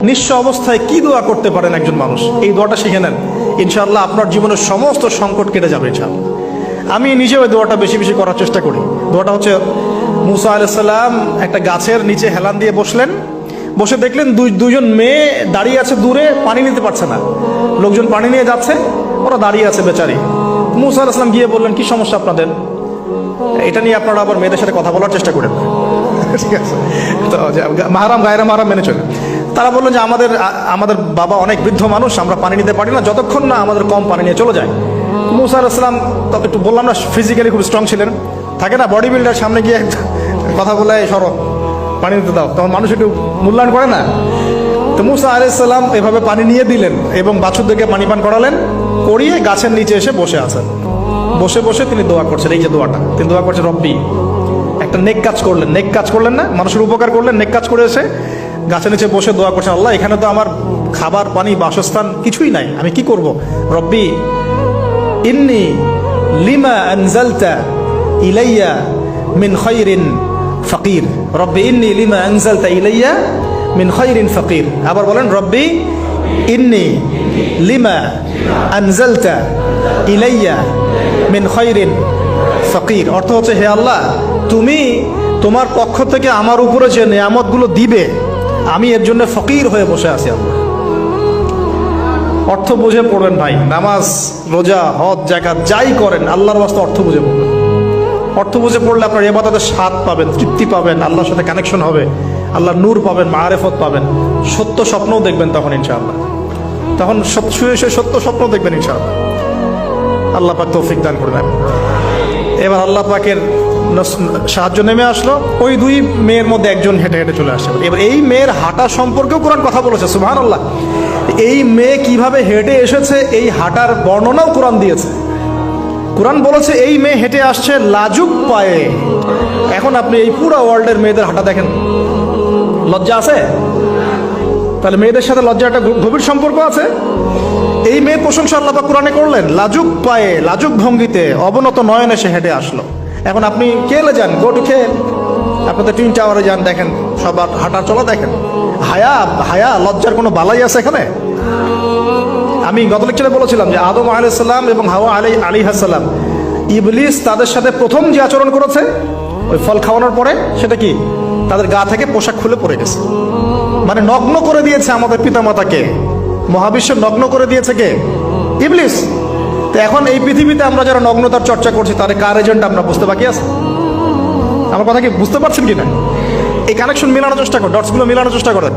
নিঃস্ব অবস্থায় কি দোয়া করতে পারেন একজন মানুষ, এই দোয়াটা শিখে নেন, ইনশাআল্লাহ আপনার জীবনের সমস্ত সংকট কেটে যাবে ইনশাআল্লাহ। আমি নিজেও এই দোয়াটা বেশি বেশি করার চেষ্টা করি। দোয়াটা হচ্ছে, মুসা আলাইহিস সালাম একটা গাছের নিচে হেলান দিয়ে বসলেন, বসে দেখলেন দুইজন মেয়ে দাঁড়িয়ে আছে দূরে, পানি নিতে পারছে না, লোকজন পানি নিয়ে যাচ্ছে, ওরা দাঁড়িয়ে আছে বেচারি। মুসা আলাইহিস সালাম গিয়ে বললেন, কি সমস্যা আপনাদের? এটা নিয়ে আপনারা আবার মেয়েদের সাথে কথা বলার চেষ্টা করেন, ঠিক আছে? তো মাহারাম গায়রা মাহারাম মেনে চলে। তারা বললেন যে আমাদের বাবা অনেক বৃদ্ধ মানুষ, আমরা পানি নিতে পারি না যতক্ষণ না আমাদের কম পানি নিয়ে চলে যায়। মুসা আলাইহিস সালাম একটু বললাম না, ফিজিক্যালি খুব স্ট্রং ছিলেন, থাকে না বডি বিল্ডার, সামনে গিয়ে কথা বলে সরো পানি নিতে দাও, তখন মানুষ একটু মূল্যায়ন করে না। তো মুসা আলাইহিস সালাম এভাবে পানি নিয়ে দিলেন এবং বাছুরদেরকে পানি পান করালেন, করিয়ে গাছের নিচে এসে বসে আছেন। বসে বসে তিনি দোয়া করছেন, এই যে দোয়াটা তিনি দোয়া করছেন, রব্বি, একটা নেক কাজ করলেন, নেক কাজ করলেন না, মানুষের উপকার করলেন, নেক কাজ করে এসে গাছের নিচে বসে দোয়া করছেন, আল্লাহ এখানে তো আমার খাবার পানি বাসস্থান কিছুই নাই, আমি কি করব? রব্বি ইন্নি লিমা আনজালতা ইলাইয়া মিন খায়রিন ফাকির, রব্বি ইন্নি লিমা আনজালতা ইলাইয়া মিন খায়রিন ফাকির। আবার বলেন, রব্বি ইন্নি লিমা আনজালতা ইলাইয়া মিন খায়রিন ফাকির। অর্থ হচ্ছে, হে আল্লাহ, তুমি তোমার পক্ষ থেকে আমার উপরে যে নিয়ামতগুলো দিবে, আমি এর জন্য ফকির হয়ে বসে আছি। আল্লাহ অর্থ বুঝে পড়বেন ভাই, নামাজ রোজা হজ জাকাত যাই করেন আল্লাহর ওয়াস্তে অর্থ বুঝে পড়বেন। অর্থ বুঝে পড়লে আপনার ইবাদতের স্বাদ পাবেন, তৃপ্তি পাবেন, আল্লাহর সাথে কানেকশন হবে, আল্লাহর নূর পাবেন, মাআরিফত পাবেন, সত্য স্বপ্নও দেখবেন তখন ইনশাআল্লাহ। তখন শুয়ে শুয়ে সত্য স্বপ্ন দেখবেন ইনশাআল্লাহ। আল্লাহ পাক তৌফিক দান করবেন। এবার আল্লাহ পাকের সাহায্য নেমে আসলো, ওই দুই মেয়ের মধ্যে একজন হেঁটে হেঁটে চলে আসছে। এবার এই মেয়ের হাঁটা সম্পর্কেও কোরআন কথা বলেছে, সুবহানাল্লাহ। এই মেয়ে কিভাবে হেঁটে এসেছে এই হাঁটার বর্ণনাও কোরআন দিয়েছে। কোরআন বলেছে এই মেয়ে হেঁটে আসছে লাজুক পায়ে। এখন আপনি এই পুরো ওয়ার্ল্ডের মেয়েদের হাঁটা দেখেন, লজ্জা আছে? তাহলে মেয়েদের সাথে লজ্জা একটা গভীর সম্পর্ক আছে। এই মেয়ের প্রশংসা আল্লাহ পাক কোরআনে করলেন, লাজুক পায়ে লাজুক ভঙ্গিতে অবনত নয়নে সে হেঁটে আসলো। এখন আপনি কেলে যান, গো টু খেল, আপনাদের টুইন টাওয়ারে যান, দেখেন সবার হাঁটার চলা দেখেন। হায়া লজ্জার কোনো বালাই আছে এখানে? আমি গত লেকচারে বলেছিলাম যে আদম আলাইহিস সালাম এবং হাওয়া আলাইহিস সালাম, ইবলিস তাদের সাথে প্রথম যে আচরণ করেছে ওই ফল খাওয়ানোর পরে, সেটা কি? তাদের গা থেকে পোশাক খুলে পড়ে গেছে, মানে নগ্ন করে দিয়েছে আমাদের পিতামাতাকে, মহাবিশ্ব নগ্ন করে দিয়েছে কে? ইবলিস। তো এখন এই পৃথিবীতে আমরা যারা নগ্নতার চর্চা করছি, তার কার এজেন্ট আমরা বুঝতে বাকি আছে? আমার কথা কি বুঝতে পারছেন কিনা? এই কানেকশন মেলানোর চেষ্টা করেন, ডটসগুলো মেলানোর চেষ্টা করেন।